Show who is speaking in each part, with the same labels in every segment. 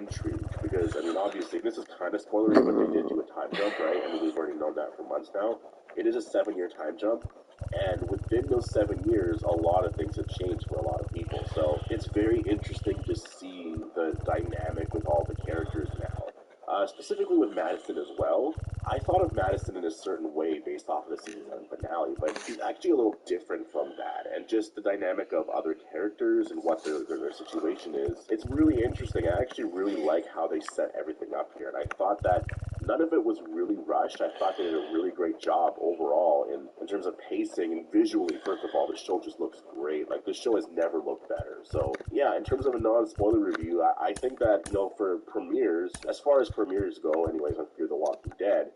Speaker 1: intrigued because, I mean, obviously, this is kind of spoilers, but they did do a time jump, right? I mean, we've already known that for months now. It is a 7-year time jump, and within those 7 years, a lot of things have changed for a lot of people. So it's very interesting to see the dynamic with all the characters now. Specifically with Madison as well. I thought of Madison in a certain way based off of the season 7 finale, but she's actually a little different from that. And just the dynamic of other characters and what their situation is, it's really interesting. I actually really like how they set everything up here. And I thought that none of it was really rushed. I thought they did a really great job overall in terms of pacing and visually. First of all, the show just looks great. Like, this show has never looked better. So, yeah, in terms of a non-spoiler review, I think that, you know, for premieres, as far as premieres go, anyways, on Fear the Walking Dead,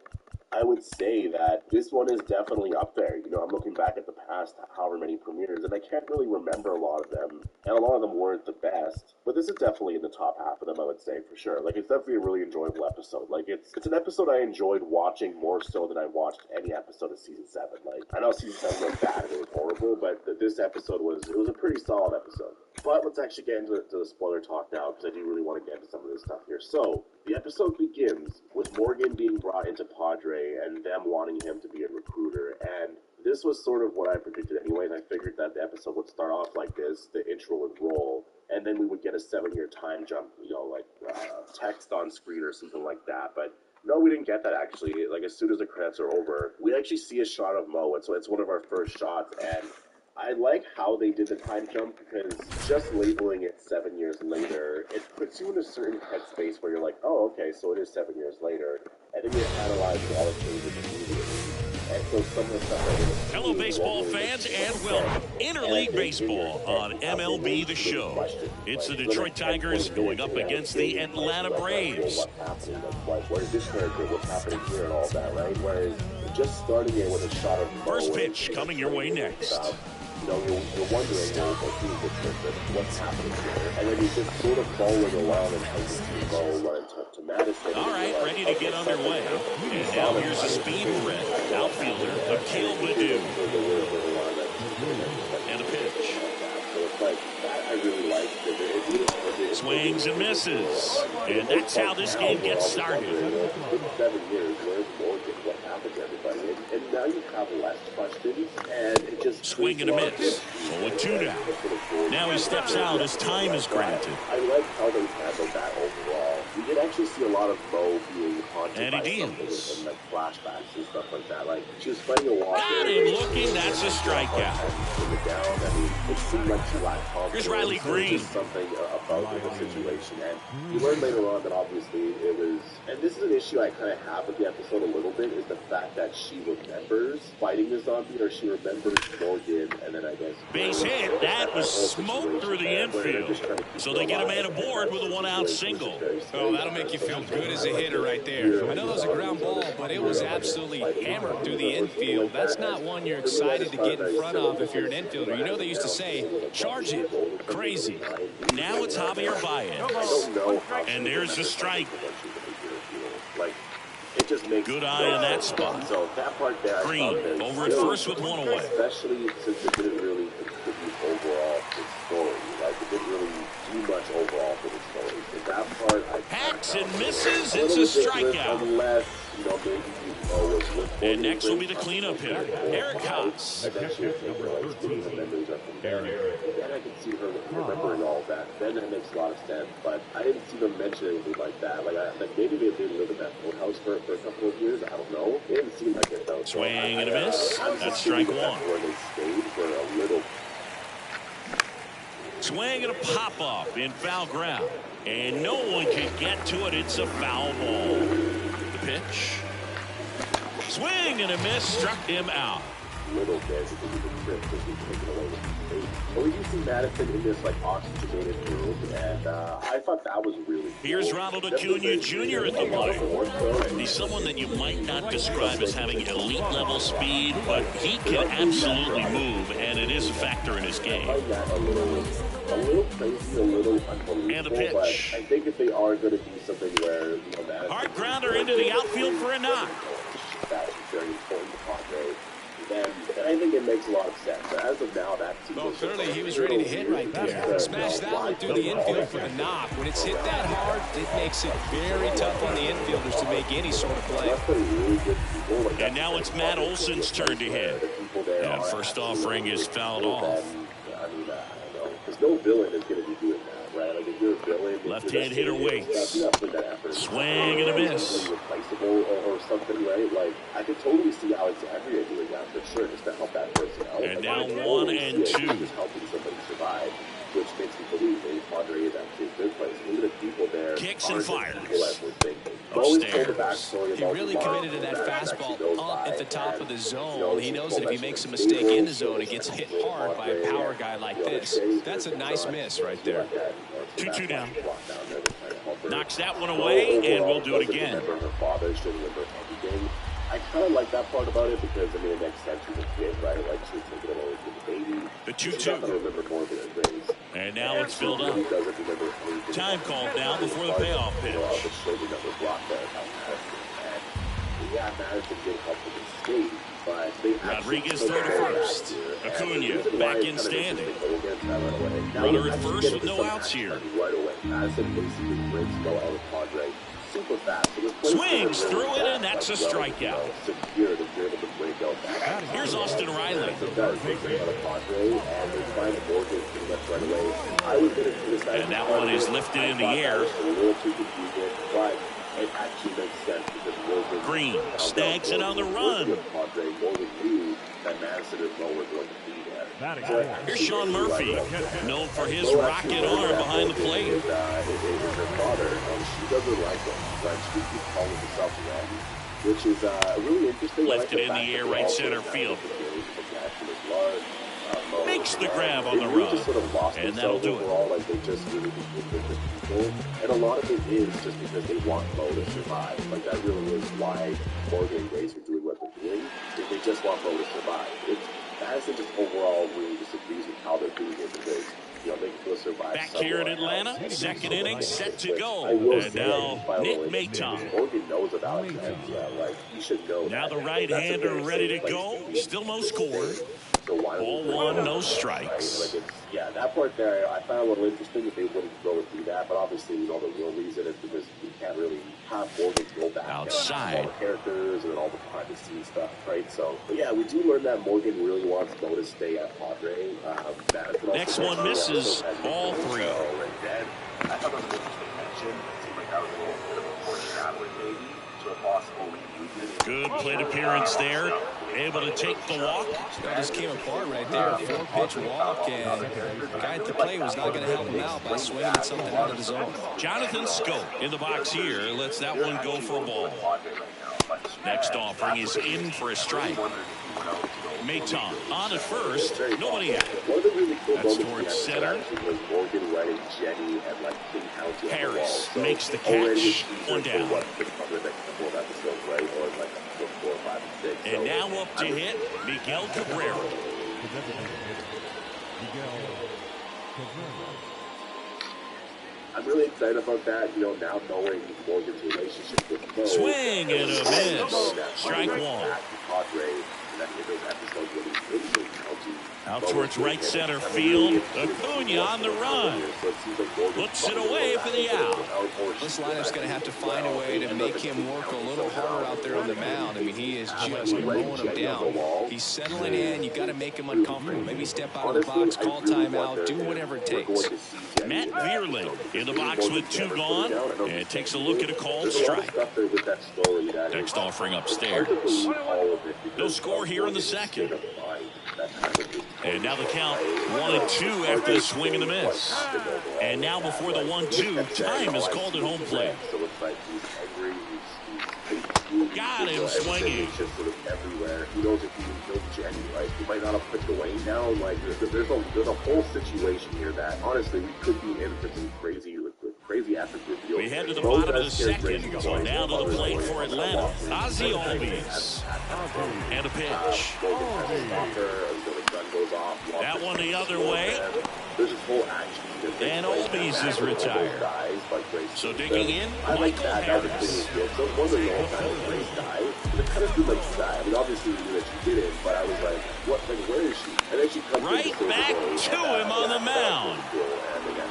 Speaker 1: I would say that this one is definitely up there. You know, I'm looking back at the past, however many premieres, and I can't really remember a lot of them, and a lot of them weren't the best, but this is definitely in the top half of them, I would say, for sure. Like, it's definitely a really enjoyable episode. Like, it's an episode I enjoyed watching more so than I watched any episode of Season 7. Like, I know Season 7 was bad and it was horrible, but this episode was a pretty solid episode. But let's actually get into the spoiler talk now, because I do really want to get into some of this stuff here. So, the episode begins with Morgan being brought into Padre and them wanting him to be a recruiter, and this was sort of what I predicted anyway, and I figured that the episode would start off like this, the intro would roll, and then we would get a 7-year time jump, you know, like text on screen or something like that, but no, we didn't get that actually. Like, as soon as the credits are over, we actually see a shot of Mo, and so it's one of our first shots, and I like how they did the time jump, because just labeling it 7 years later, it puts you in a certain headspace where you're like, oh, okay, so it is 7 years later, and then you analyze all the changes immediately. And so some of the stuff
Speaker 2: Hello, baseball fans, and welcome. Interleague Baseball on MLB The Show. It's the Detroit Tigers going up against the Atlanta Braves.
Speaker 1: Where's this character? What's happening here and all that, right? Whereas just starting it with a shot of
Speaker 2: first pitch coming your way next.
Speaker 1: You know, you're wondering, what's happening here? And then you just sort of following along until you see Mo run to Madison.
Speaker 2: All right, ready to get underway. And now here's a speed threat. Outfielder, Akil Baddoo. And a pitch.
Speaker 1: So it's like, that I really like.
Speaker 2: Swings and misses. And that's how this game gets started.
Speaker 1: It's been 7 years. Where's Morgan? What happened to everybody? And now you have less questions, and it just...
Speaker 2: Swing and a miss. 0-2 now. Now he steps out as time is granted.
Speaker 1: I like how they handled that overall. We did actually see a lot of Mo being haunted by something and like flashbacks and stuff like that. Like, she was fighting a walker.
Speaker 2: Got him looking. That's a strikeout.
Speaker 1: I mean, it seemed like she lacked confidence.
Speaker 2: Here's Riley Green.
Speaker 1: Just something about the situation. And you learn later on that obviously it was... And this is an issue I kind of have with the episode a little bit, is the fact that she remembers fighting the zombie, or she remembers Morgan, and then I guess...
Speaker 2: Base hit. That was smoked through the infield. So they get a man aboard with a 1-out single.
Speaker 3: Oh, that'll make you feel good as a hitter right there. I know that was a ground ball, but it was absolutely hammered through the infield. That's not one you're excited to get in front of if you're an infielder. You know they used to say, charge it. Crazy.
Speaker 2: Now it's Javier Baez. And there's the strike.
Speaker 1: Like, it just makes
Speaker 2: good eye in that spot.
Speaker 1: So that part there,
Speaker 2: Green over at first with 1 away.
Speaker 1: Especially since it didn't really contribute overall to the story. Like, it didn't really do much overall for the story. So that part,
Speaker 2: hacks and misses. It's a strikeout.
Speaker 1: Unless, you know, maybe
Speaker 2: and next will be the cleanup hitter, Eric Haas.
Speaker 1: And then I can see her remembering all that. Then it makes a lot of sense. But I didn't see them mention anything like that. Like maybe they didn't live in that old house for a couple of years. I don't know. It didn't seem like it though.
Speaker 2: Swing and a miss. That's strike one.
Speaker 1: Where they stayed for a little.
Speaker 2: Swing and a pop-up in foul ground. And no one can get to it. It's a foul ball. The pitch. Swing and a miss. Struck him out.
Speaker 1: Little bit because of the trip that he's taken away with the state. But we do see Madison in this like oxygenated room, and I thought that was really cool.
Speaker 2: Here's Ronald Acuna Jr. at the plate. He's someone that you might not describe as having elite level speed, but he can absolutely move, and it is a factor in his game.
Speaker 1: I find that a little crazy, a little unbelievable.
Speaker 2: And a pitch.
Speaker 1: But I think if they are going to do something where, you know,
Speaker 2: hard grounder into the outfield for a knock.
Speaker 1: That is very important to Padre. then I think it makes a lot of sense. But as of now, that seems
Speaker 3: well, clearly he was ready to hit right there. Smash that one through the infield for the knock. When it's hit that hard, it makes it very tough on the infielders to make any sort of play.
Speaker 2: And now it's Matt Olson's turn to hit. And first offering is fouled off.
Speaker 1: Because no villain is going to be doing that, right? Like if you're a villain,
Speaker 2: left-hand hitter waits. Swing and a miss.
Speaker 1: Replaceable or something, right? Like I could totally see Alexandria doing that for sure, just to help that person out.
Speaker 2: And now 1 and 2.
Speaker 1: Just helping somebody survive, which makes me believe that Padre is actually a good place. Even if people there
Speaker 2: kicks and fires.
Speaker 3: Upstairs. He really committed to that fastball up at the top of the zone. He knows that if he makes a mistake in the zone, it gets hit hard by a power guy like this. That's a nice miss right there.
Speaker 2: 2-2 down. Knocks that one away, and we'll do it again.
Speaker 1: I kind of like that part about it because, I mean, it makes sense as a kid, right? Like, she's thinking about it as a baby.
Speaker 2: The 2-2. And now it's filled up. Time called now before the payoff pitch. Rodriguez throw to first. Acuna back in standing. Runner at first with no outs here. Swings through it, and that's a strikeout. Here's Austin Riley. And that one is lifted in the air. Green snags it on the run. Here's Sean Murphy, known for his rocket arm behind the plate.
Speaker 1: Which is really interesting.
Speaker 2: Lifted in the air, right center field. Makes the grab on the run, and that'll do it.
Speaker 1: And a lot of it is just because they want Mo to survive. Like, that really is why Morgan and Grace are doing what they're doing. They just want Mo to survive. Madison just overall really disagrees with how they're doing it because, you know, they can survive.
Speaker 2: Back here in Atlanta, second inning set to go. And now Nick Maton.
Speaker 1: Morgan knows about it. Like, he should know.
Speaker 2: Now the right-hander ready to go. Still no score. Ball one, no strikes.
Speaker 1: Yeah, that part there, I found a little interesting if they wouldn't go and do that. But obviously, you know, the real reason is because you can't really have Morgan go back
Speaker 2: outside
Speaker 1: all the characters and all the behind-the-scenes stuff, right? So, but yeah, we do learn that Morgan really wants Mo to stay at Padre.
Speaker 2: Next one misses all three.
Speaker 1: And then I thought that was an interesting mention. It seemed like that was a little bit of a foreshadowing, maybe, to a possible reunion.
Speaker 2: Good plate appearance there. Able to take the walk.
Speaker 3: That just came apart right there. 4-pitch walk, and the guy at the plate was not going to help him out by swinging something out of the zone.
Speaker 2: Jonathan Scope in the box here. Lets that one go for a ball. Next offering is in for a strike. Maton on at first. Nobody out. That's towards center. Harris makes the catch. One down. And now up to hit Miguel Cabrera.
Speaker 1: I'm really excited about that, you know, now knowing Morgan's relationship with Mo.
Speaker 2: Swing and a miss. Strike one. Out towards right center field. Acuna on the run. Puts it away for the out.
Speaker 3: This lineup's going to have to find a way to make him work a little harder out there on the mound. I mean, he is just mowing him down. He's settling in. You've got to make him uncomfortable. Maybe step out of the box, call timeout, do whatever it takes.
Speaker 2: Matt Vierling in the box with two gone, and takes a look at a called strike. Next offering upstairs. No score here in the second. And now the count 1-2 after the swing and the miss. And now before the 1-2, time is called at home plate. Got him swinging.
Speaker 1: He knows if he can kill Jenny, right? He might not have put the away now. Like, there's a whole situation here that honestly we could be in for some crazy afternoon.
Speaker 2: We head to the bottom of the second. So now to the plate for Atlanta. Ozzie Albies. And a pitch. That one the other way.
Speaker 1: there's this whole action.
Speaker 2: And Olbies is retired. So digging in, Michael Harris.
Speaker 1: So it wasn't the all-time great guy. It kind of seemed like she died. I mean, obviously we knew that she did it, but I was like, what? Like, where is she? And then she comes
Speaker 2: right back to him on the mound.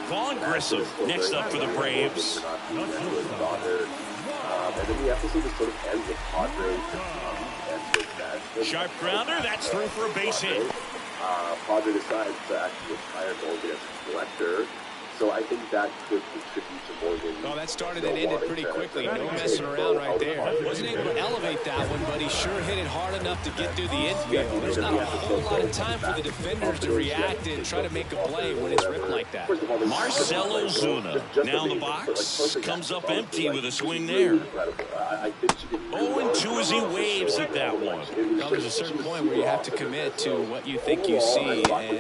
Speaker 2: Vaughn Grissom next up for the Braves.
Speaker 1: And then the episode just sort of ends with Padres.
Speaker 2: Sharp grounder, that's through for a base hit.
Speaker 1: Padre decides to actually retire Morgan as a collector. So I think that could contribute to Morgan.
Speaker 3: Oh, that started and ended pretty quickly. No messing around right there. Wasn't able to elevate that one, but he sure hit it hard enough to get through the infield. There's not a whole lot of time for the defenders to react and try to make a play when it's ripped like that.
Speaker 2: Marcell Ozuna now in the box. Comes up empty with a swing there. 0-2 as he waves at that one.
Speaker 3: Well, there's a certain point where you have to commit to what you think you see. And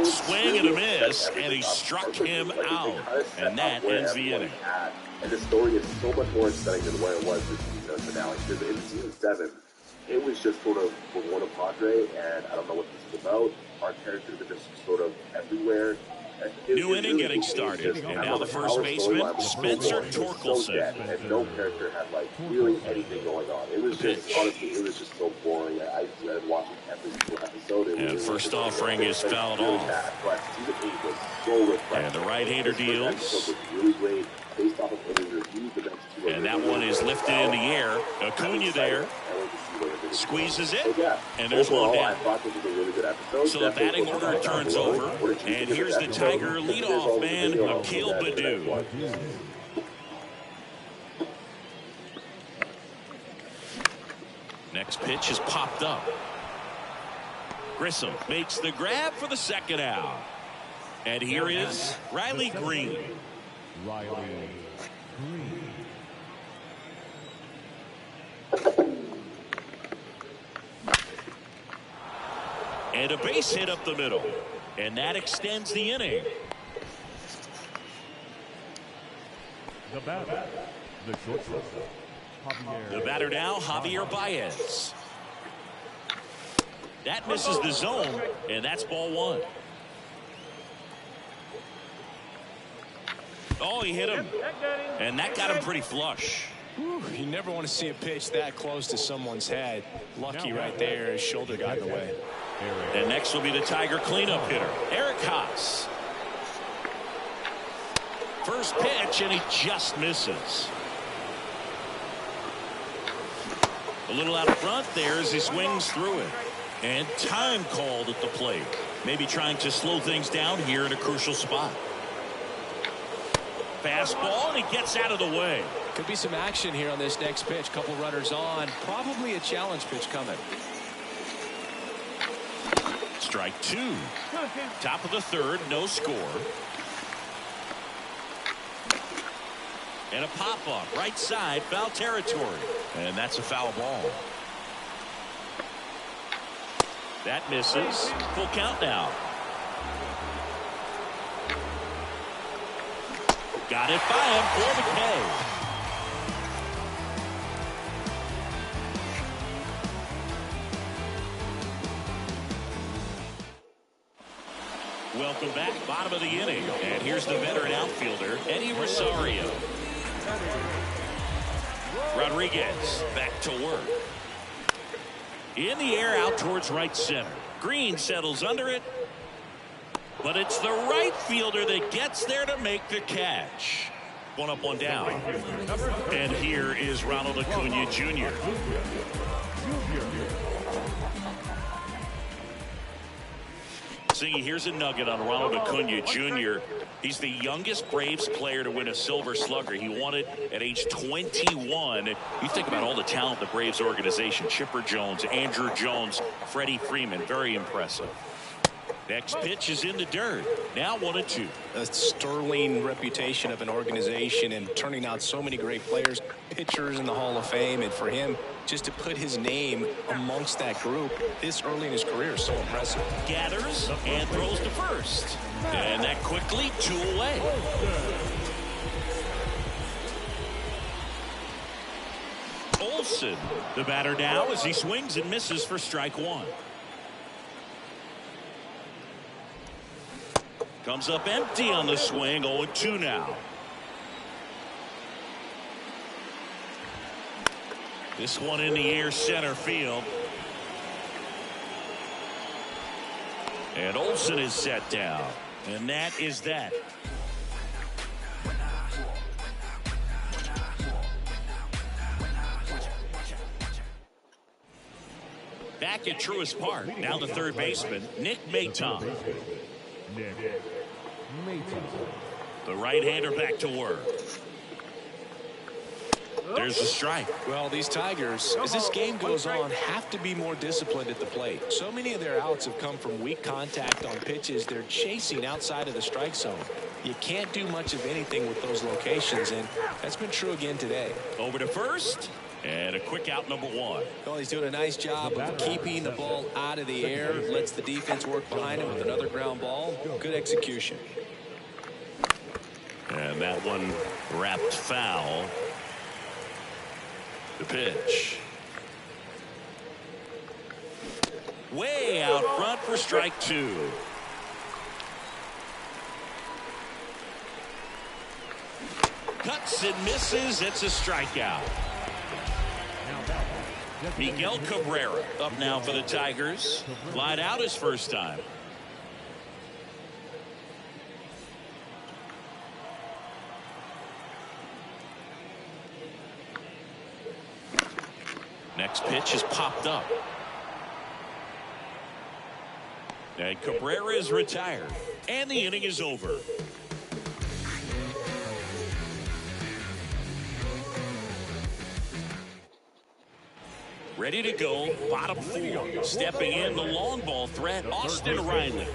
Speaker 2: swing and a miss, and he struck him out. And that ends the inning.
Speaker 1: And the story is so much more exciting than what it was this season finale. Because in season 7, it was just sort of one of Padre, and I don't know what this is about. Our characters are just sort of everywhere.
Speaker 2: New inning getting started, and now the first baseman, Spencer Torkelson.
Speaker 1: And no character had like really anything going on. It was just honestly, it was just so boring. I watched every single episode.
Speaker 2: And first offering is fouled off.
Speaker 1: But season 8 was so refreshing.
Speaker 2: And the right-hander deals.
Speaker 1: Really great, based off of inning reviews.
Speaker 2: And that one is lifted in the air. Acuna there. Squeezes it, and there's one down. So the batting order turns over, and here's the Tiger leadoff man, Akil Baddoo. Next pitch is popped up. Grissom makes the grab for the second out. And here is Riley Green. And a base hit up the middle. And that extends the inning.
Speaker 4: The batter, the shortstop,
Speaker 2: The batter now, Javier Baez. That misses the zone, and that's ball one. Oh, he hit him. And that got him pretty flush.
Speaker 3: You never want to see a pitch that close to someone's head. Lucky right there, his shoulder got in the way.
Speaker 2: And next will be the Tiger cleanup hitter, Eric Haas. First pitch, and he just misses. A little out front there as he swings through it. And time called at the plate. Maybe trying to slow things down here in a crucial spot. Fastball, and he gets out of the way.
Speaker 3: Could be some action here on this next pitch. Couple runners on. Probably a challenge pitch coming.
Speaker 2: Strike two. Top of the third, no score. And a pop-up, right side, foul territory. And that's a foul ball. That misses. Full count now. Got it by him for the K. Welcome back, bottom of the inning. And here's the veteran outfielder, Eddie Rosario. Rodriguez back to work. In the air out towards right center. Green settles under it. But it's the right fielder that gets there to make the catch. One up, one down. And here is Ronald Acuna Jr. See, here's a nugget on Ronald Acuna Jr. He's the youngest Braves player to win a Silver Slugger. He won it at age 21. You think about all the talent the Braves organization. Chipper Jones, Andrew Jones, Freddie Freeman. Very impressive. Next pitch is in the dirt. Now 1-2.
Speaker 3: A sterling reputation of an organization and turning out so many great players, pitchers in the Hall of Fame, and for him just to put his name amongst that group this early in his career is so impressive.
Speaker 2: Gathers and throws to first. And that quickly 2 away. Olson, the batter now as he swings and misses for strike one. Comes up empty on the swing. 0-2 now. This one in the air, center field. And Olsen is set down. And that is that. Back at Truist Park, now the third baseman, Nick Maton. The right-hander back to work. There's a strike.
Speaker 3: Well, these Tigers, as this game goes on, have to be more disciplined at the plate. So many of their outs have come from weak contact on pitches they're chasing outside of the strike zone. You can't do much of anything with those locations, and that's been true again today.
Speaker 2: Over to first, and a quick out, number 1.
Speaker 3: Well, he's doing a nice job of keeping the ball out of the air, lets the defense work behind him with another ground ball. Good execution.
Speaker 2: And that one wrapped foul. The pitch. Way out front for strike 2. Cuts and misses. It's a strikeout. Miguel Cabrera up now for the Tigers. Flied out his first time. Next pitch is popped up. And Cabrera is retired. And the inning is over. Ready to go, bottom 4. Stepping in, the long ball threat, Austin Riley.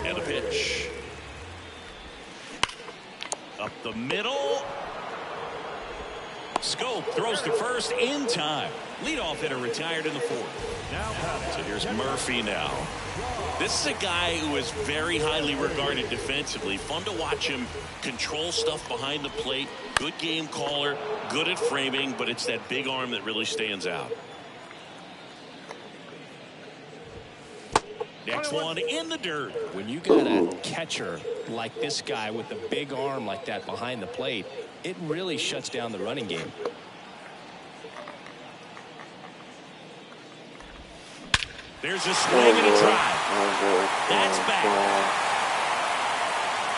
Speaker 2: And the pitch. Up the middle. Scope throws to first in time. Leadoff hitter retired in the 4th. So here's Murphy now. This is a guy who is very highly regarded defensively. Fun to watch him control stuff behind the plate. Good game caller, good at framing, but it's that big arm that really stands out. Next one in the dirt.
Speaker 3: When you got a catcher like this guy with a big arm like that behind the plate, it really shuts down the running game.
Speaker 2: There's a swing and a drive. That's back.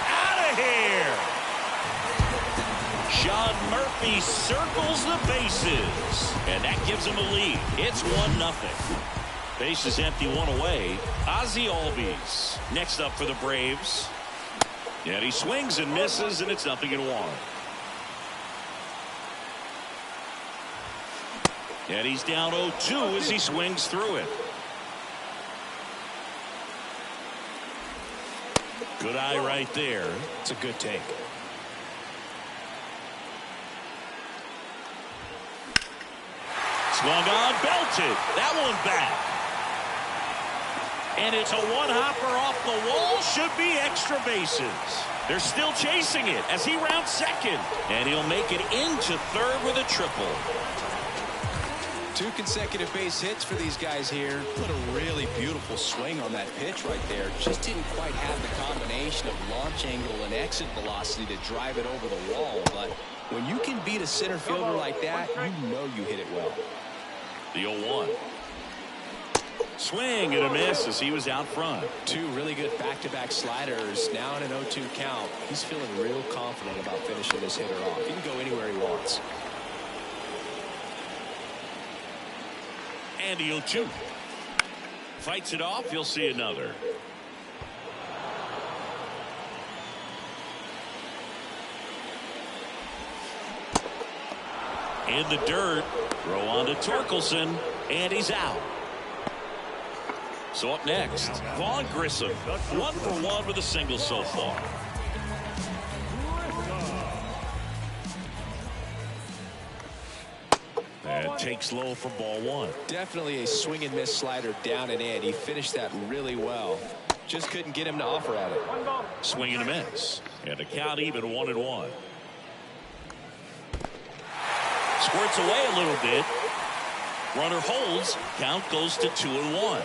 Speaker 2: Out of here. Sean Murphy circles the bases. And that gives him a lead. It's 1-0. Base is empty, 1 away. Ozzie Albies next up for the Braves. And he swings and misses, and it's 0-1. And he's down 0-2 as he swings through it. Good eye right there.
Speaker 3: It's a good take.
Speaker 2: Swung on, belted. That one back. And it's a one-hopper off the wall. Should be extra bases. They're still chasing it as he rounds second. And he'll make it into third with a triple.
Speaker 3: 2 consecutive base hits for these guys here. Put a really beautiful swing on that pitch right there. Just didn't quite have the combination of launch angle and exit velocity to drive it over the wall. But when you can beat a center fielder like that, you know you hit it well.
Speaker 2: The 0-1. Swing and a miss as he was out front.
Speaker 3: 2 really good back-to-back sliders. Now in an 0-2 count. He's feeling real confident about finishing this hitter off. He can go anywhere he wants.
Speaker 2: And the 0-2. Fights it off. You'll see another. In the dirt. Throw on to Torkelson. And he's out. So up next, Vaughn Grissom. 1 for 1 with a single so far. And takes low for ball 1.
Speaker 3: Definitely a swing and miss slider down and in. He finished that really well. Just couldn't get him to offer at it.
Speaker 2: Swing and a miss. And the count even 1-1. Squirts away a little bit. Runner holds. Count goes to 2-1.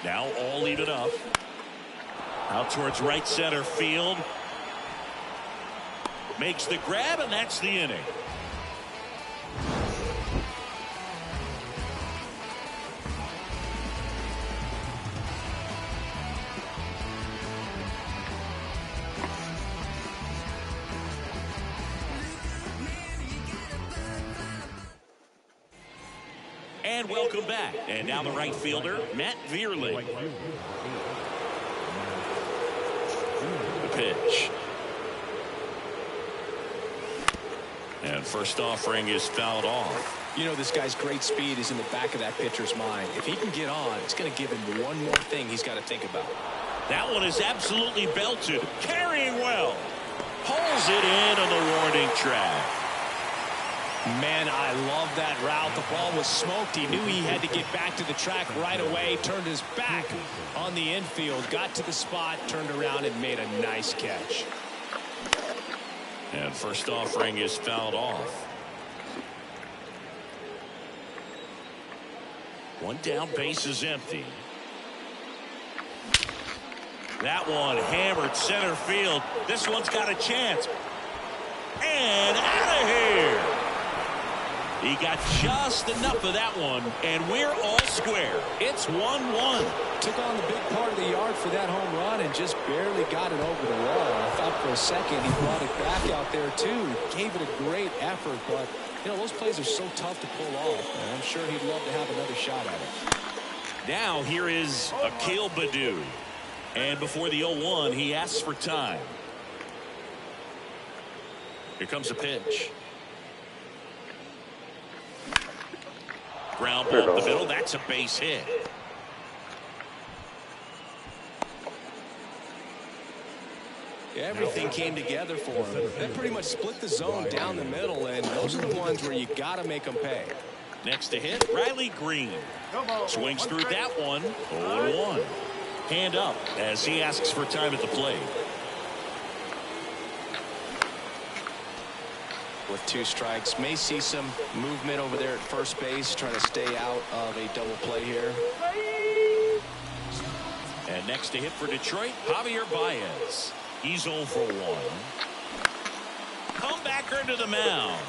Speaker 2: Now all even up. Out towards right center field. Makes the grab, and that's the inning. And welcome back. And now the right fielder, Matt Vierling. The pitch. And first offering is fouled off.
Speaker 3: You know, this guy's great speed is in the back of that pitcher's mind. If he can get on, it's going to give him one more thing he's got to think about.
Speaker 2: That one is absolutely belted. Carrying well. Pulls it in on the warning track.
Speaker 3: Man, I love that route. The ball was smoked. He knew he had to get back to the track right away. Turned his back on the infield. Got to the spot, turned around, and made a nice catch.
Speaker 2: And first offering is fouled off. One down, base is empty. That one hammered center field. This one's got a chance. And out of here. He got just enough of that one, and we're all square. It's 1-1.
Speaker 3: Took on the big part of the yard for that home run and just barely got it over the wall. I thought for a second he brought it back out there, too. Gave it a great effort, but, you know, those plays are so tough to pull off. And I'm sure he'd love to have another shot at it.
Speaker 2: Now here is Akil Baddoo. And before the 0-1, he asks for time. Here comes a pitch. Ground ball up the middle. That's a base hit.
Speaker 3: Yeah, everything came together for him. That pretty much split the zone down the middle, and those are the ones where you got to make them pay.
Speaker 2: Next to hit, Riley Green. Swings through that one. 0-1. Hand up as he asks for time at the plate.
Speaker 3: With 2 strikes, may see some movement over there at first base, trying to stay out of a double play here.
Speaker 2: And next to hit for Detroit, Javier Baez. He's 0 for 1. Comebacker to the mound.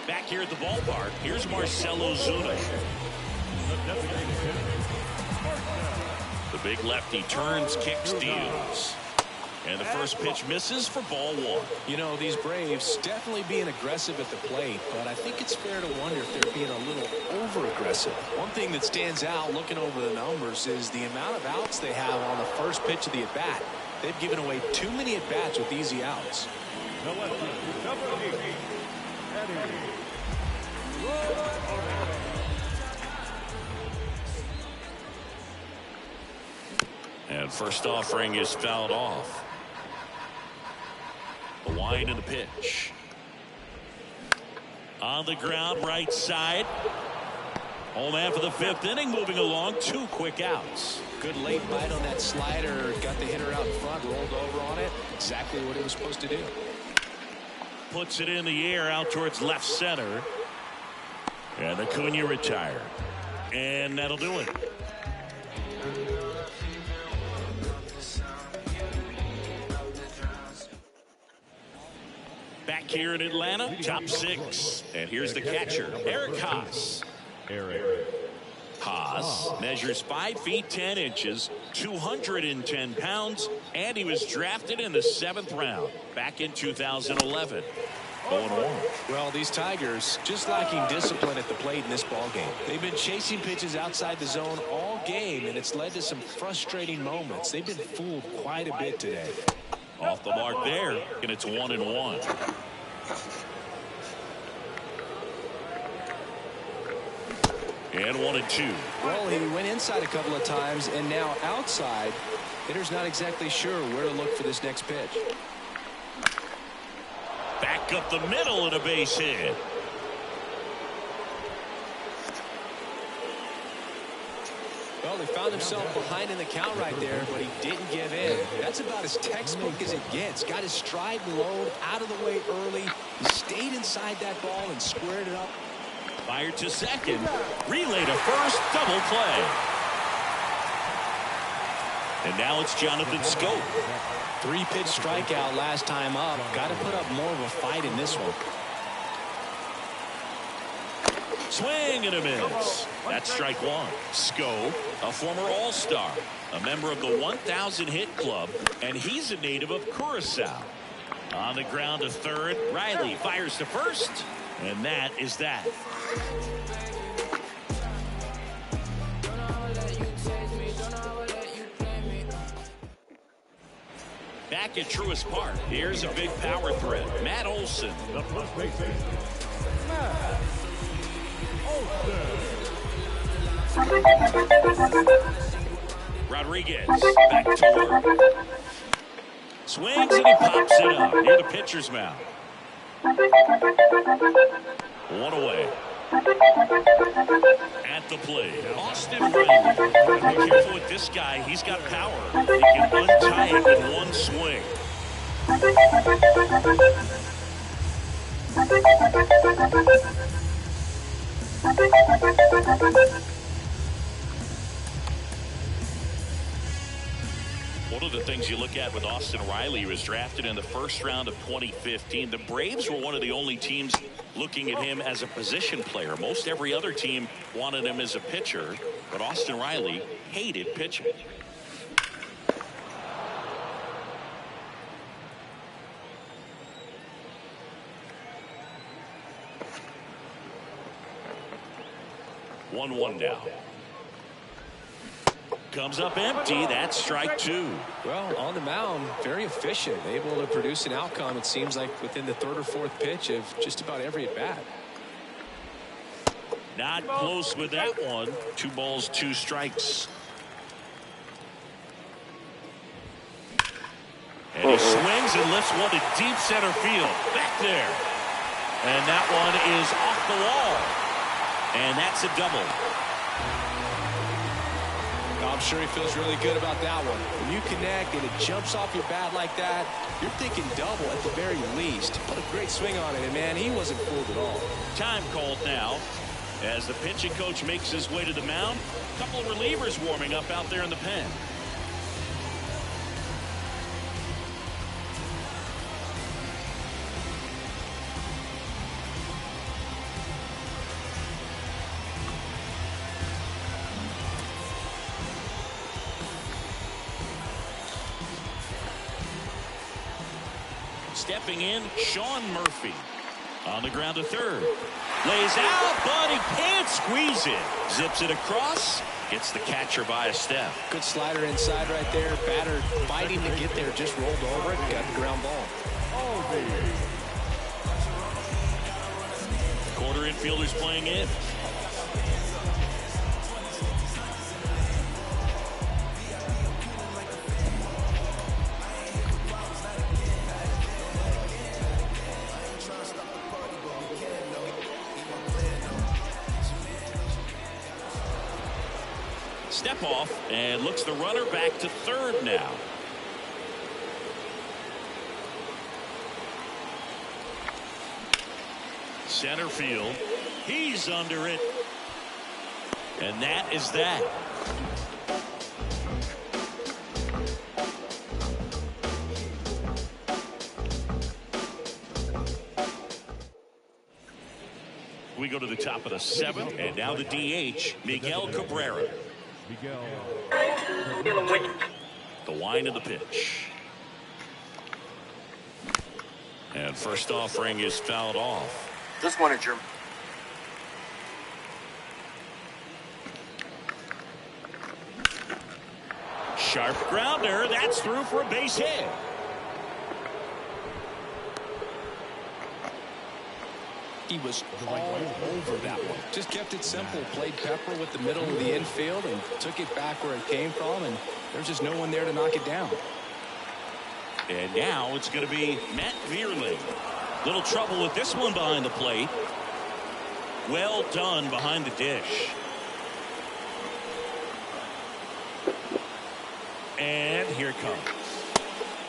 Speaker 2: Back here at the ballpark, here's Marcell Ozuna. The big lefty turns, kicks, deals. And the first pitch misses for ball 1.
Speaker 3: You know, these Braves definitely being aggressive at the plate, but I think it's fair to wonder if they're being a little over-aggressive. One thing that stands out looking over the numbers is the amount of outs they have on the first pitch of the at-bat. They've given away too many at-bats with easy outs.
Speaker 2: And first offering is fouled off. The wind and the pitch. On the ground, right side. Home half of the 5th inning, moving along. 2 quick outs.
Speaker 3: Good late bite on that slider. Got the hitter out in front, rolled over on it. Exactly what it was supposed to do.
Speaker 2: Puts it in the air out towards left center. And Acuna retired. And that'll do it. Back here in Atlanta, top 6. And here's the catcher, Eric Haas. Haas measures 5 feet 10 inches, 210 pounds, and he was drafted in the 7th round back in 2011. 0-1.
Speaker 3: Well, these Tigers just lacking discipline at the plate in this ball game. They've been chasing pitches outside the zone all game, and it's led to some frustrating moments. They've been fooled quite a bit today.
Speaker 2: Off the mark there, and it's 1-1. And 1-2.
Speaker 3: Well, he went inside a couple of times, and now outside. Hitter's not exactly sure where to look for this next pitch.
Speaker 2: Back up the middle and a base hit.
Speaker 3: Well, they found himself behind in the count right there, but he didn't give in. That's about as textbook as it gets. Got his stride low, out of the way early. He stayed inside that ball and squared it up.
Speaker 2: Fired to second. Relay to first. Double play. And now it's Jonathan Schoop.
Speaker 3: 3-pitch strikeout last time up. Got to put up more of a fight in this one.
Speaker 2: Swing and a miss. That's strike one. Schoop, a former All-Star, a member of the 1,000 hit club, and he's a native of Curacao. On the ground to third. Riley fires to first, and that is that. Back at Truist Park, here's a big power threat. Matt Olson.
Speaker 4: The first baseman, Matt Olson.
Speaker 2: Rodriguez back to work. Swings and he pops it up near the pitcher's mound. One away. At the plate, Austin Riley. Be careful with this guy. He's got power. He can untie it in one swing. One of the things you look at with Austin Riley, he was drafted in the first round of 2015. The Braves were one of the only teams looking at him as a position player. Most every other team wanted him as a pitcher, but Austin Riley hated pitching. One down. Comes up empty. That's strike two.
Speaker 3: Well, on the mound, very efficient, able to produce an outcome, it seems like, within the third or fourth pitch of just about every at-bat.
Speaker 2: Not close with that one. 2 balls, 2 strikes. And he swings and lifts one to deep center field. Back there. And that one is off the wall. And that's a double.
Speaker 3: I'm sure he feels really good about that one. When you connect and it jumps off your bat like that, you're thinking double at the very least. What a great swing on it, and man, he wasn't fooled at all.
Speaker 2: Time called now as the pitching coach makes his way to the mound. A couple of relievers warming up out there in the pen. Stepping in, Sean Murphy. On the ground to third. Lays out, but he can't squeeze it. Zips it across. Gets the catcher by a step.
Speaker 3: Good slider inside right there. Batter fighting to get there. Just rolled over it and got the ground ball.
Speaker 2: Quarter infielders playing in. Step off and looks the runner back to third now. Center field. He's under it. And that is that. We go to the top of the 7th, and now the DH, Miguel Cabrera. The wind of the pitch. And first offering is fouled off.
Speaker 5: This one is your.
Speaker 2: Sharp grounder. That's through for a base hit.
Speaker 3: He was all over that one. Just kept it simple. Played pepper with the middle of the infield and took it back where it came from, and there's just no one there to knock it down.
Speaker 2: And now it's going to be Matt Vierling. Little trouble with this one behind the plate. Well done behind the dish. And here it comes.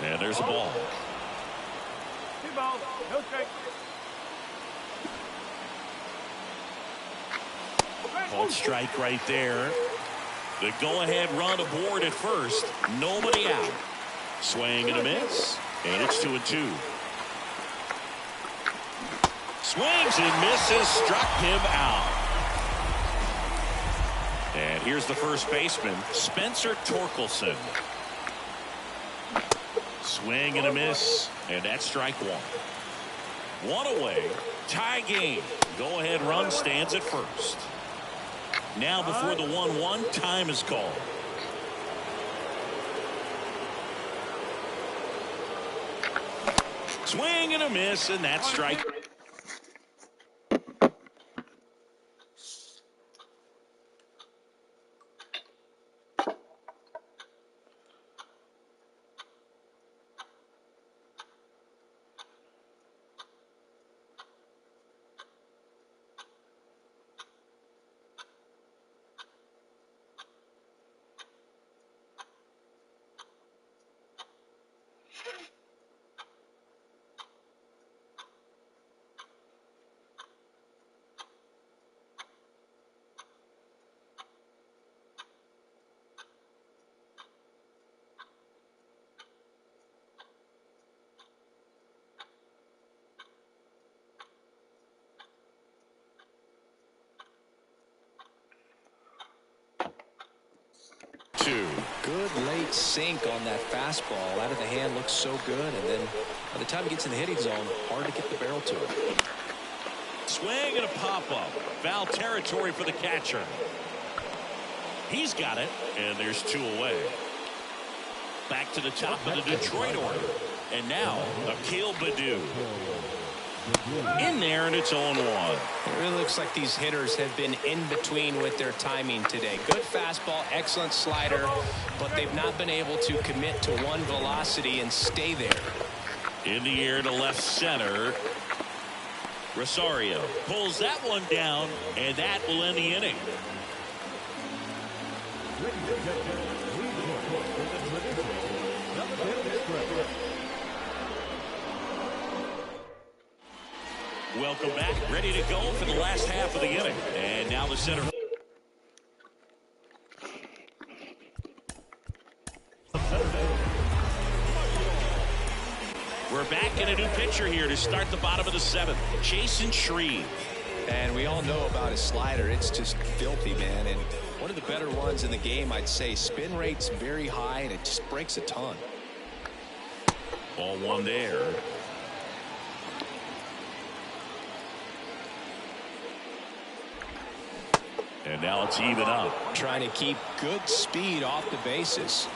Speaker 2: And there's a ball.
Speaker 4: Ball. No strike.
Speaker 2: Called strike right there. The go-ahead run aboard at first. Nobody out. Swing and a miss. And it's 2-2. Swings and misses. Struck him out. And here's the first baseman, Spencer Torkelson. Swing and a miss. And that's strike one. One away. Tie game. Go-ahead run stands at first. Now before the 1-1, time is called. Swing and a miss, and that's strike.
Speaker 3: Good late sink on that fastball. Out of the hand, looks so good, and then by the time he gets in the hitting zone, hard to get the barrel to it.
Speaker 2: Swing and a pop-up. Foul territory for the catcher. He's got it, and there's two away. Back to the top of the Detroit order. And now, Akil Baddoo. In there, and it's 0-1.
Speaker 3: It really looks like these hitters have been in between with their timing today. Good fastball, excellent slider, but they've not been able to commit to one velocity and stay there.
Speaker 2: In the air to left center. Rosario pulls that one down, and that will end the inning. Welcome back. Ready to go for the last half of the inning. And now the center. We're back in a new pitcher here to start the bottom of the seventh. Jason Shreve.
Speaker 3: And we all know about his slider. It's just filthy, man. And one of the better ones in the game, I'd say. Spin rate's very high, and it just breaks a ton.
Speaker 2: Ball one there. And now it's even up.
Speaker 3: Trying to keep good speed off the bases.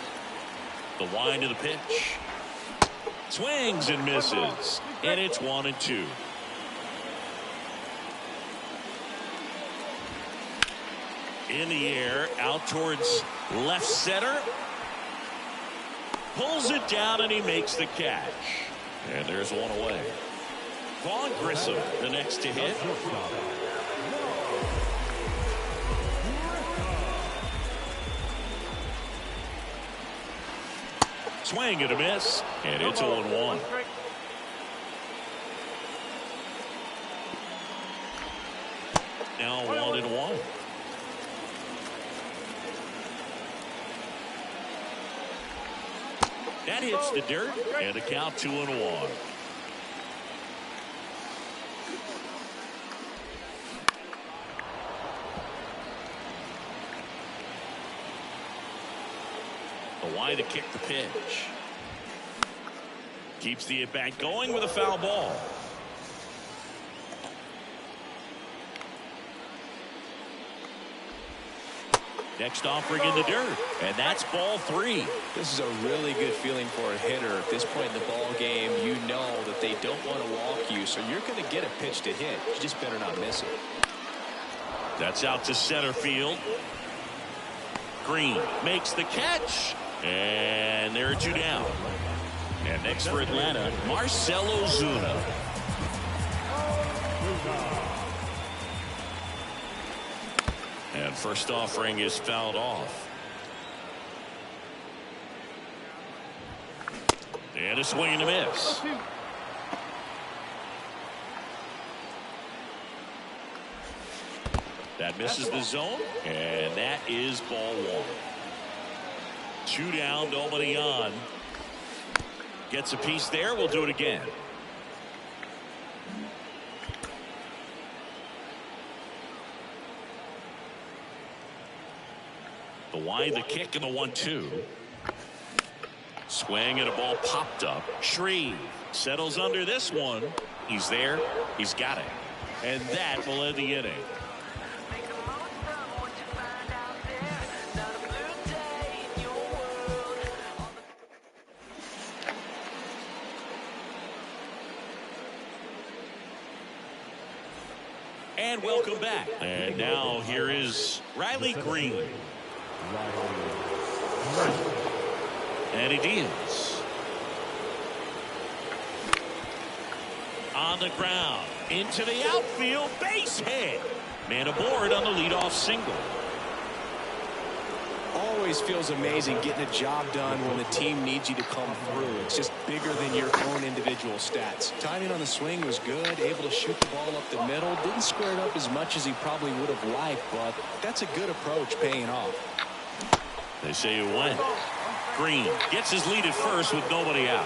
Speaker 2: The wind of the pitch. Swings and misses. And it's 1-2. In the air, out towards left center. Pulls it down, and he makes the catch. And there's one away. Vaughn Grissom, the next to hit. Swing and a miss, and it's 0-1. Now 1-1. That hits the dirt, and a count 2-1. Why to kick the pitch. Keeps the at-bat going with a foul ball. Next offering in the dirt, and that's ball 3.
Speaker 3: This is a really good feeling for a hitter. At this point in the ball game, you know that they don't want to walk you, so you're going to get a pitch to hit. You just better not miss it.
Speaker 2: That's out to center field. Green makes the catch. And there are two down. And next for Atlanta, Marcell Ozuna. And first offering is fouled off. And a swing and a miss. That misses the zone, and that is ball one. 2 down, nobody on. Gets a piece there. We'll do it again. The wind, the kick, and the 1-2. Swing and a ball popped up. Shreve settles under this one. He's there. He's got it. And that will end the inning. And welcome back. And now here is Riley Green. And he deals. On the ground. Into the outfield. Base hit. Man aboard on the leadoff single.
Speaker 3: Always feels amazing getting a job done when the team needs you to come through. It's just bigger than your own individual stats. Timing on the swing was good, able to shoot the ball up the middle. Didn't square it up as much as he probably would have liked, but that's a good approach paying off.
Speaker 2: They say it went. Green gets his lead at first with nobody out.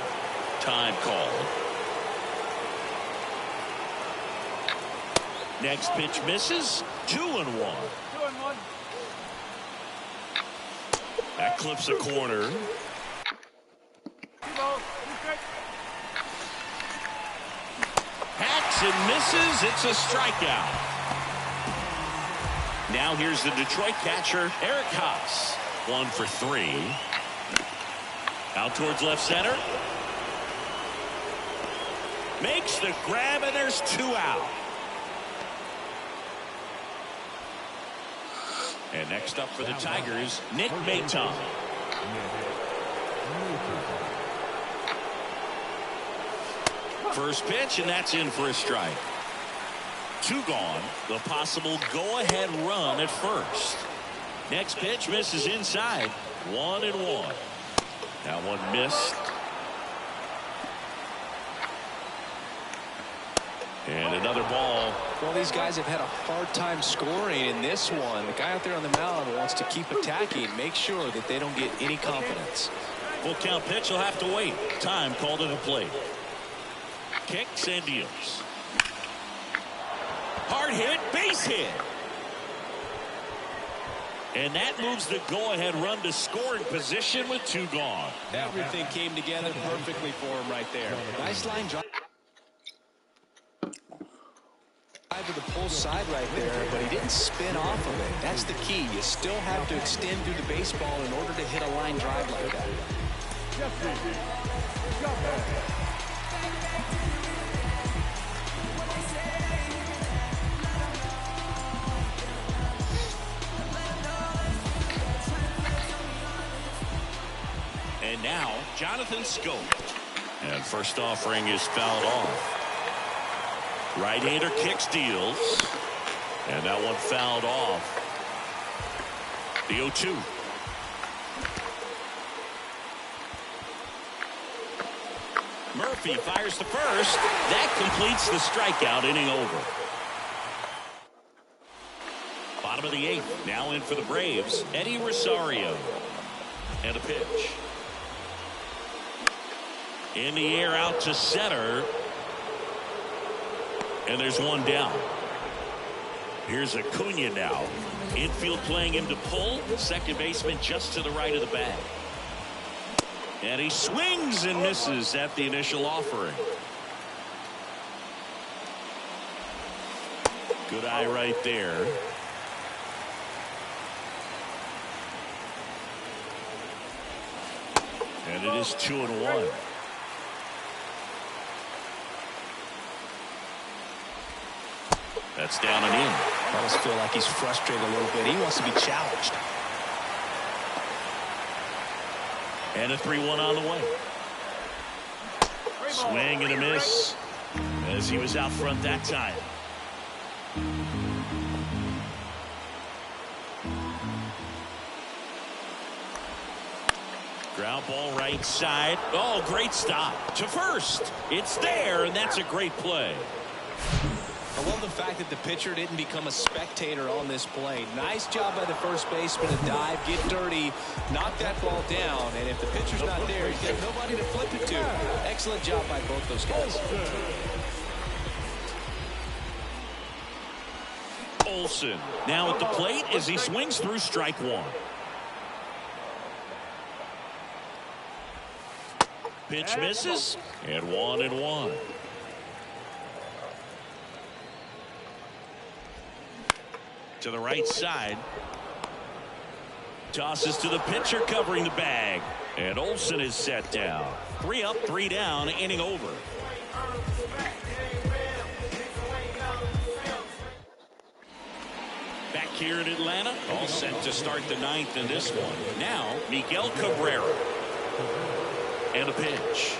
Speaker 2: Time called. Next pitch misses. 2-1. That clips a corner. Hacks and misses. It's a strikeout. Now here's the Detroit catcher, Eric Haas. 1 for 3. Out towards left center. Makes the grab, and there's 2 out. And next up for the Tigers, Nick Maton. First pitch, and that's in for a strike. 2 gone. The possible go-ahead run at first. Next pitch misses inside. 1-1. That one missed. And another ball.
Speaker 3: Well, these guys have had a hard time scoring in this one. The guy out there on the mound wants to keep attacking, make sure that they don't get any confidence.
Speaker 2: Full count pitch will have to wait. Time called to the plate. Kicks and deals. Hard hit, base hit. And that moves the go-ahead run to scoring position with 2 gone.
Speaker 3: Everything came together perfectly for him right there. Nice line drive to the pull side right there, but he didn't spin off of it. That's the key. You still have to extend through the baseball in order to hit a line drive like that.
Speaker 2: And now, Jonathan Schoop. And first offering is fouled off. Right-hander kicks, deals. And that one fouled off. The 0-2. Murphy fires to first. That completes the strikeout, inning over. Bottom of the 8th. Now in for the Braves, Eddie Rosario. And a pitch. In the air out to center. And there's 1 down. Here's Acuna now. Infield playing him to pull. Second baseman just to the right of the bag. And he swings and misses at the initial offering. Good eye right there. And it is 2-1. That's down and in.
Speaker 3: I almost feel like he's frustrated a little bit. He wants to be challenged.
Speaker 2: And a 3-1 on the way. Swing and a miss as he was out front that time. Ground ball right side. Oh, great stop to first. It's there, and that's a great play.
Speaker 3: I love the fact that the pitcher didn't become a spectator on this play. Nice job by the first baseman to dive, get dirty, knock that ball down. And if the pitcher's not there, he's got nobody to flip it to. Excellent job by both those guys.
Speaker 2: Olson now at the plate as he swings through strike one. Pitch misses, and 1-1. To the right side. Tosses to the pitcher covering the bag. And Olson is set down. 3 up, 3 down, inning over. Back here in Atlanta, all set to start the 9th in this one. Now, Miguel Cabrera. And a pitch.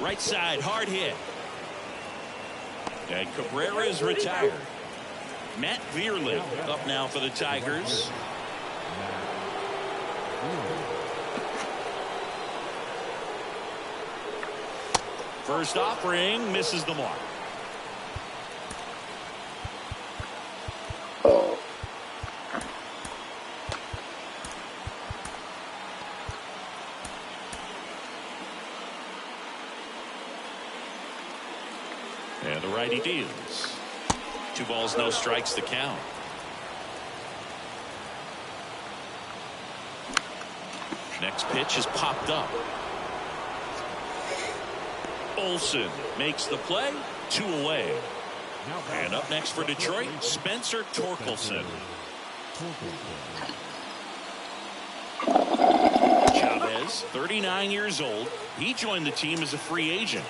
Speaker 2: Right side, hard hit. And Cabrera is retired. Matt Vierling up now for the Tigers. First offering misses the mark. And the righty deals. 2 balls, no strikes to count. Next pitch is popped up. Olson makes the play. 2 away. And up next for Detroit, Spencer Torkelson. Chavez, 39 years old. He joined the team as a free agent.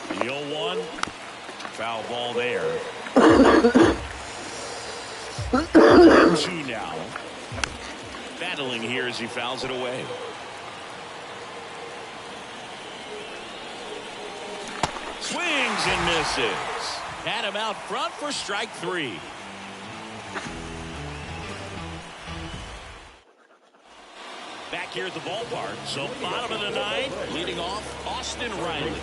Speaker 2: The 0-1. Foul ball there. 2 now. Battling here as he fouls it away. Swings and misses. Had him out front for strike 3. Back here at the ballpark. So bottom of the 9th, leading off Austin Riley.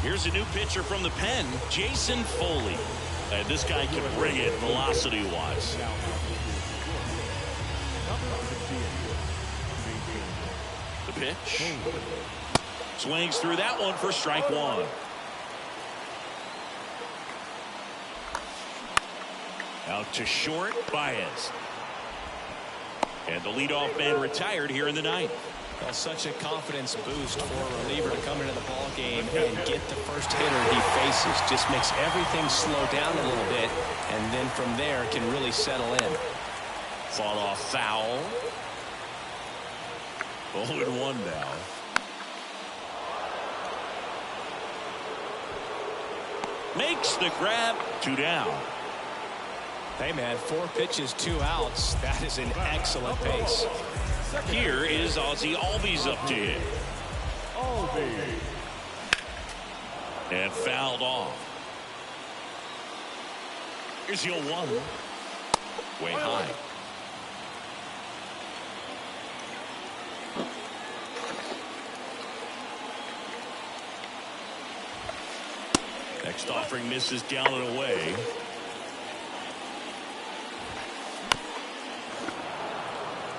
Speaker 2: Here's a new pitcher from the pen, Jason Foley. And this guy can bring it velocity-wise. The pitch. Swings through that one for strike 1. Out to short, Baez. And the leadoff man retired here in the 9th.
Speaker 3: Well, such a confidence boost for a reliever to come into the ball game and get the first hitter he faces. Just makes everything slow down a little bit, and then from there can really settle in.
Speaker 2: Fought off foul. 0-1 now. Makes the grab. 2 down.
Speaker 3: Hey, man, 4 pitches, 2 outs. That is an excellent pace.
Speaker 2: Here is Ozzie Albies up to hit. And fouled off. Here's the 0-1. Way high. Next offering misses down and away.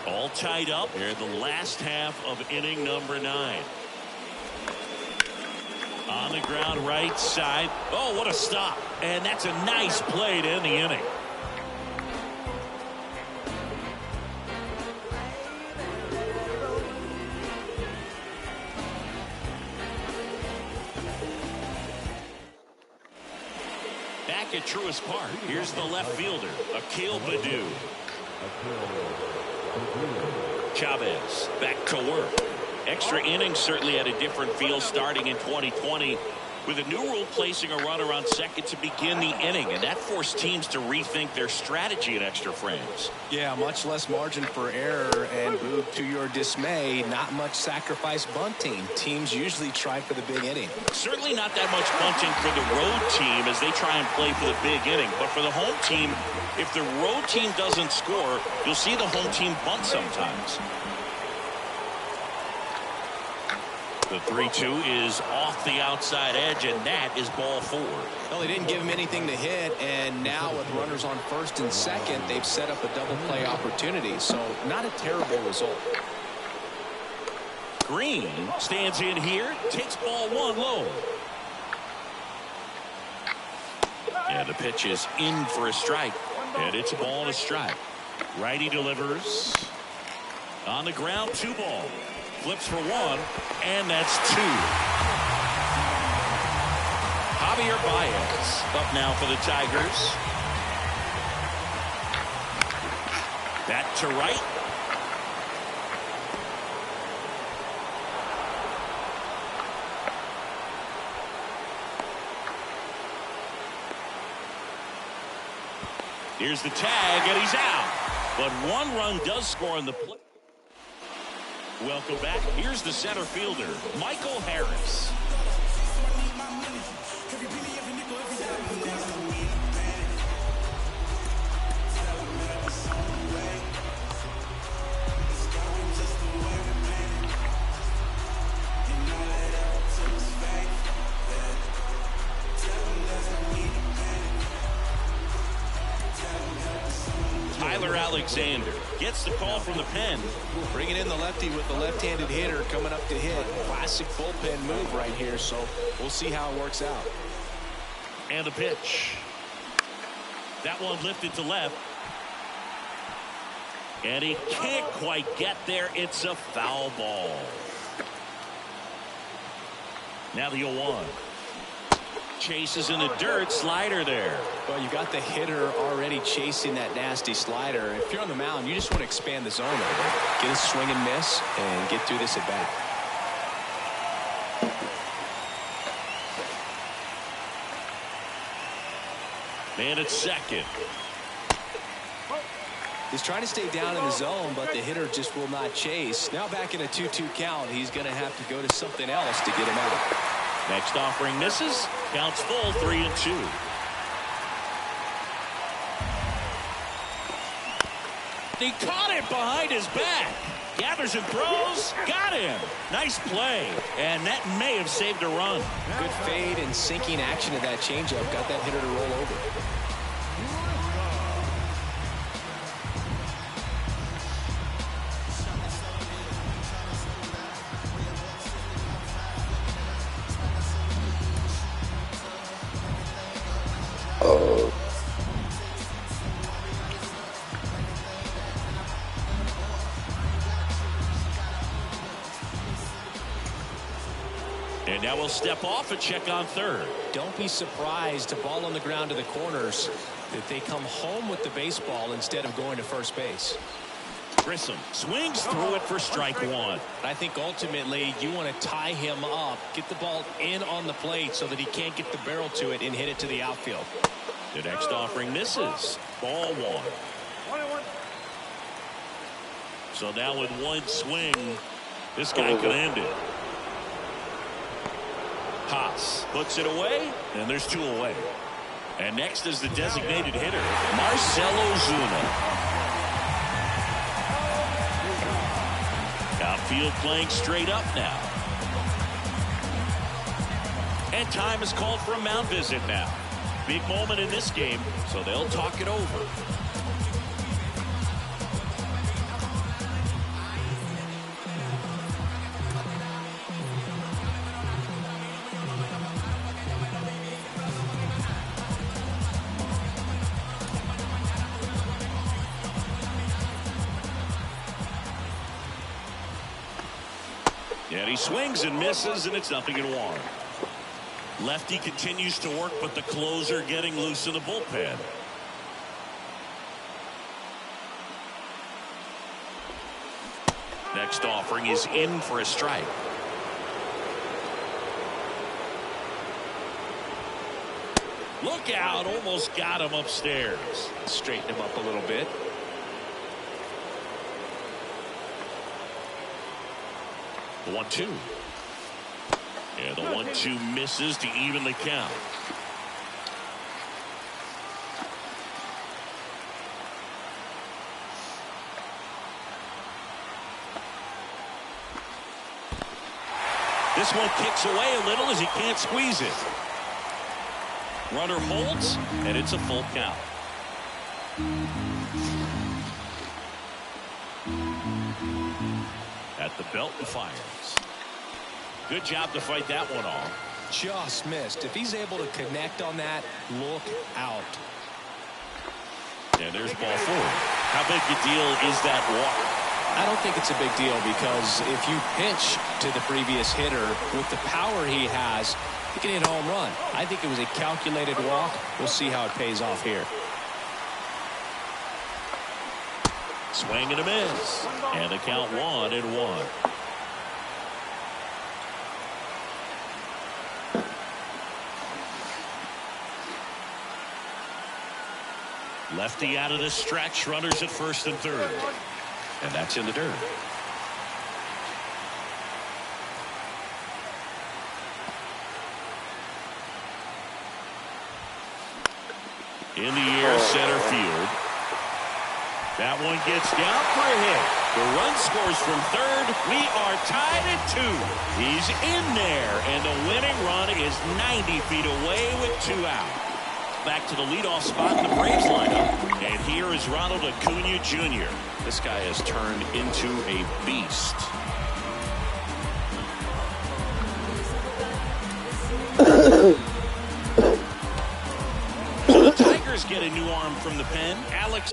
Speaker 2: All tied up here in the last half of inning number 9. On the ground right side. Oh, what a stop. And that's a nice play to end the inning. Back at Truist Park, here's the left fielder, Akil Baddoo. Chavez back to work. Extra innings certainly had a different feel starting in 2020. with a new rule placing a runner on second to begin the inning, and that forced teams to rethink their strategy at extra frames.
Speaker 3: Yeah, much less margin for error, and Boog, to your dismay, not much sacrifice bunting. Teams usually try for the big inning.
Speaker 2: Certainly not that much bunting for the road team as they try and play for the big inning, but for the home team, if the road team doesn't score, you'll see the home team bunt sometimes. The 3-2 is off the outside edge, and that is ball 4.
Speaker 3: Well, they didn't give him anything to hit, and now with runners on first and second, they've set up a double play opportunity, so not a terrible result.
Speaker 2: Green stands in here, takes ball 1 low. And the pitch is in for a strike, and it's a ball and a strike. Righty delivers. On the ground, 2 ball. Flips for 1, and that's 2. Javier Baez up now for the Tigers. Back to right. Here's the tag, and he's out. But 1 run does score on the play. Welcome back. Here's the center fielder, Michael Harris. Tyler Alexander gets the call from the pen.
Speaker 3: Bringing in the lefty with the left-handed hitter coming up to hit. Classic bullpen move right here, so we'll see how it works out.
Speaker 2: And the pitch. That one lifted to left. And he can't quite get there. It's a foul ball. Now the 0-1. Chases in the dirt, slider there.
Speaker 3: Well, you got the hitter already chasing that nasty slider. If you're on the mound, you just want to expand the zone a little bit. Get a swing and miss and get through this at bat.
Speaker 2: Man at second.
Speaker 3: He's trying to stay down in the zone, but the hitter just will not chase. Now back in a 2-2 count, he's going to have to go to something else to get him out.
Speaker 2: Next offering misses. Counts full, 3-2. He caught it behind his back. Gathers and throws. Got him. Nice play. And that may have saved a run.
Speaker 3: Good fade and sinking action of that changeup. Got that hitter to roll over.
Speaker 2: And now we'll step off and check on third.
Speaker 3: Don't be surprised, a ball on the ground to the corners, that they come home with the baseball instead of going to first base.
Speaker 2: Grissom swings through it for strike 1.
Speaker 3: I think ultimately you want to tie him up, get the ball in on the plate so that he can't get the barrel to it and hit it to the outfield.
Speaker 2: The next offering misses. Ball 1. So now with 1 swing, this guy could end it. Haas puts it away, and there's 2 away. And next is the designated hitter, Marcell Ozuna. Outfield playing straight up now. And time is called for a mound visit now. Big moment in this game, so they'll talk it over. And he swings and misses, and it's 0-1. Lefty continues to work, but the closer getting loose in the bullpen. Next offering is in for a strike. Look out, almost got him upstairs.
Speaker 3: Straighten him up a little bit.
Speaker 2: The 1-2. Yeah, the 1-2 misses to even the count. This one kicks away a little as he can't squeeze it. Runner holds, and it's a full count. At the belt and fires. Good job to fight that one off.
Speaker 3: Just missed. If he's able to connect on that, look out.
Speaker 2: And there's ball 4. How big a deal is that walk?
Speaker 3: I don't think it's a big deal because if you pitch to the previous hitter with the power he has, he can hit a home run. I think it was a calculated walk. We'll see how it pays off here.
Speaker 2: Swing and a miss. And the count 1-1. Lefty out of the stretch. Runners at first and third. And that's in the dirt. In the air, center field. That one gets down for a hit. The run scores from third. We are tied at 2. He's in there, and the winning run is 90 feet away with 2 out. Back to the leadoff spot in the Braves lineup. And here is Ronald Acuna Jr. This guy has turned into a beast. So the Tigers get a new arm from the pen. Alex.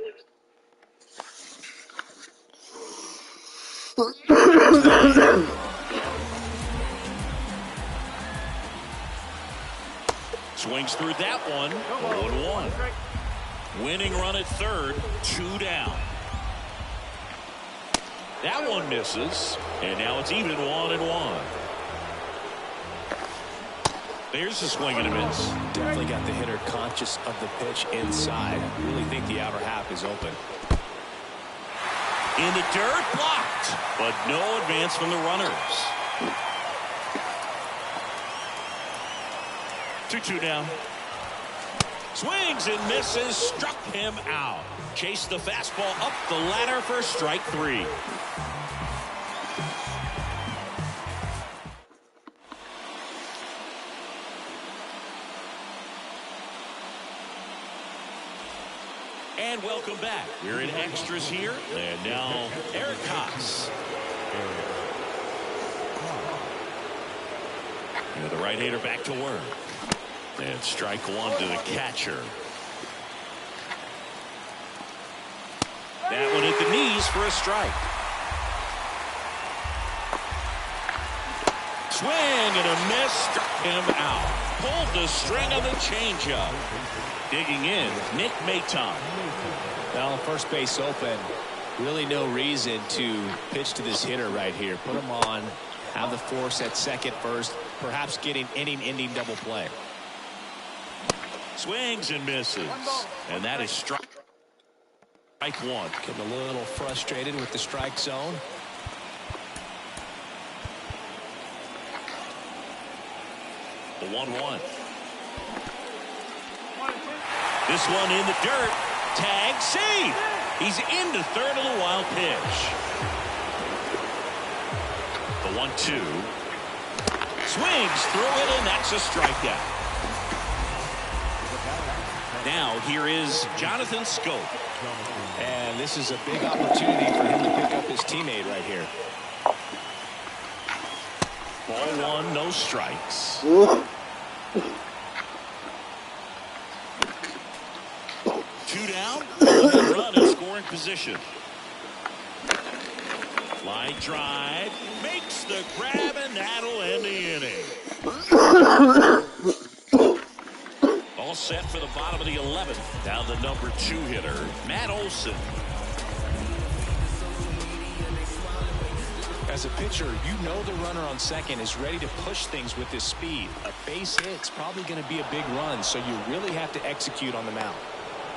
Speaker 2: Swings through that one. 0-1. Winning run at third. 2 down. That one misses. And now it's even 1-1. There's a swing and a miss.
Speaker 3: Definitely got the hitter conscious of the pitch inside. Really think the outer half is open.
Speaker 2: In the dirt, blocked. But no advance from the runners. 2-2 down. Swings and misses. Struck him out. Chased the fastball up the ladder for strike 3. And welcome back. We're in extras here. And now Eric Haas. And the right-hander back to work. And strike 1 to the catcher. That one hit the knees for a strike. Swing and a miss. Struck him out. Pulled the string of the changeup. Digging in, Nick Maton.
Speaker 3: Well, first base open. Really no reason to pitch to this hitter right here. Put him on. Have the force at second first. Perhaps getting inning-ending double play.
Speaker 2: Swings and misses. And that is strike 1.
Speaker 3: Getting a little frustrated with the strike zone.
Speaker 2: The 1-1. This one in the dirt. Tag safe. He's into third of the wild pitch. The 1-2. Swings through it, and that's a strikeout. Now here is Jonathan Schoop.
Speaker 3: And this is a big opportunity for him to pick up his teammate right here.
Speaker 2: Ball 1, no strikes. 2 down. Run in scoring position. Line drive. Makes the grab, and that'll end the inning. All set for the bottom of the 11th. Down the number 2 hitter, Matt Olson.
Speaker 3: As a pitcher, you know the runner on second is ready to push things with his speed. A base hit's probably going to be a big run, so you really have to execute on the mound.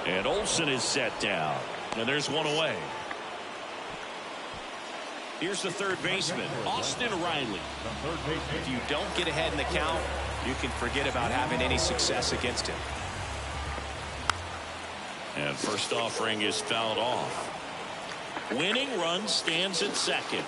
Speaker 2: And Olsen is set down. And there's one away. Here's the third baseman, Austin Riley.
Speaker 3: If you don't get ahead in the count, you can forget about having any success against him.
Speaker 2: And first offering is fouled off. Winning run stands at second.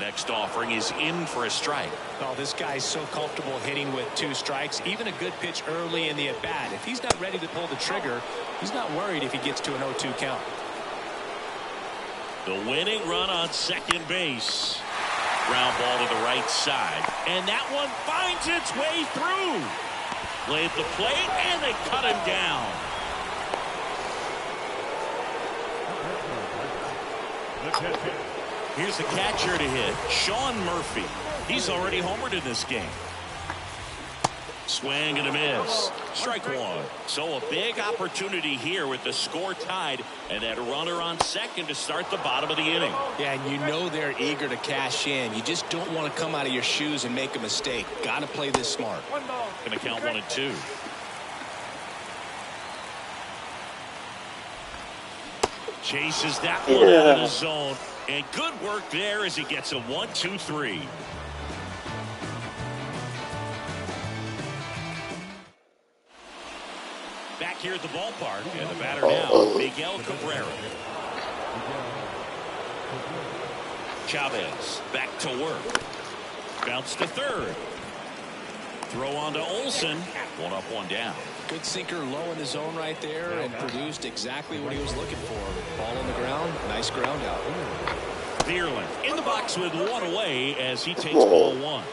Speaker 2: Next offering is in for a strike.
Speaker 3: Oh, this guy's so comfortable hitting with 2 strikes. Even a good pitch early in the at-bat. If he's not ready to pull the trigger, he's not worried if he gets to an 0-2 count.
Speaker 2: The winning run on second base. Ground ball to the right side. And that one finds its way through. Played the plate, and they cut him down. Here's the catcher to hit, Sean Murphy. He's already homered in this game. Swing and a miss. Strike one. So a big opportunity here with the score tied and that runner on second to start the bottom of the inning.
Speaker 3: Yeah, and you know they're eager to cash in. You just don't want to come out of your shoes and make a mistake. Got to play this smart.
Speaker 2: Going to count 1 and 2. Chases that one out of the zone. And good work there as he gets a 1-2-3. Back here at the ballpark, and the batter now, Miguel Cabrera. Chavez back to work. Bounce to third. Throw on to Olsen. 1 up, 1 down.
Speaker 3: Good sinker low in the zone right there and produced exactly what he was looking for. Ball on the ground. Nice ground out.
Speaker 2: Vierling in the box with 1 away as he takes ball 1.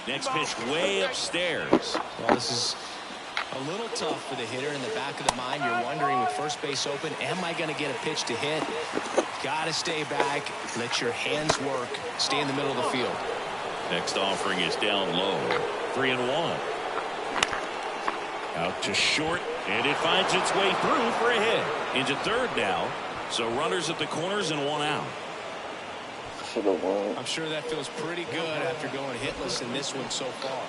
Speaker 2: Next pitch way upstairs.
Speaker 3: Well, this is a little tough for the hitter. In the back of the mind, you're wondering with first base open, am I going to get a pitch to hit? Got to stay back. Let your hands work. Stay in the middle of the field.
Speaker 2: Next offering is down low. 3-1. Out to short, and it finds its way through for a hit. Into third now. So runners at the corners and 1 out.
Speaker 3: I'm sure that feels pretty good after going hitless in this one so far.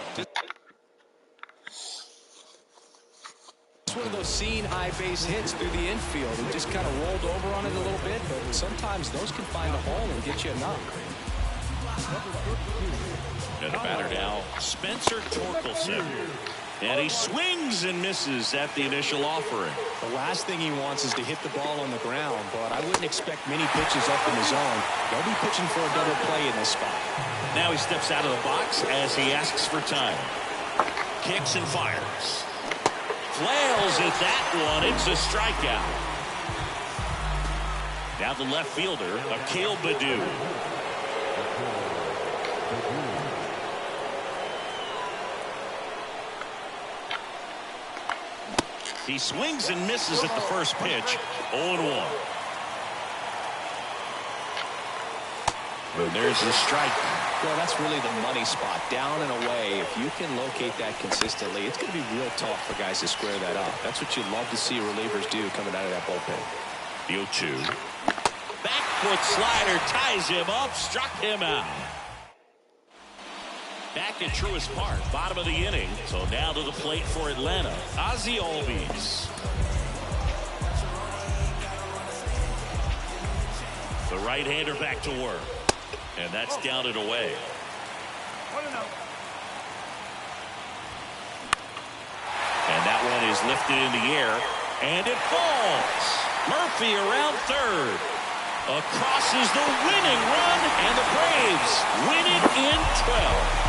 Speaker 3: It's one of those seen high base hits through the infield. He just kind of rolled over on it a little bit, but sometimes those can find a hole and get you a knock.
Speaker 2: And the batter now, Spencer Torkelson. And he swings and misses at the initial offering.
Speaker 3: The last thing he wants is to hit the ball on the ground, but I wouldn't expect many pitches up in the zone. They'll be pitching for a double play in this spot.
Speaker 2: Now he steps out of the box as he asks for time. Kicks and fires. Flails at that one. It's a strikeout. Now the left fielder, Akil Baddoo. He swings and misses at the first pitch. 0-1. And there's the strike.
Speaker 3: Well, that's really the money spot. Down and away. If you can locate that consistently, it's going to be real tough for guys to square that up. That's what you'd love to see relievers do coming out of that bullpen.
Speaker 2: The 0-2. Back foot slider ties him up, struck him out. Back at Truist Park, bottom of the inning. So now to the plate for Atlanta, Ozzie Albies. The right-hander back to work. And that's down and away. And that one is lifted in the air. And it falls. Murphy around third. Across is the winning run. And the Braves win it in 12.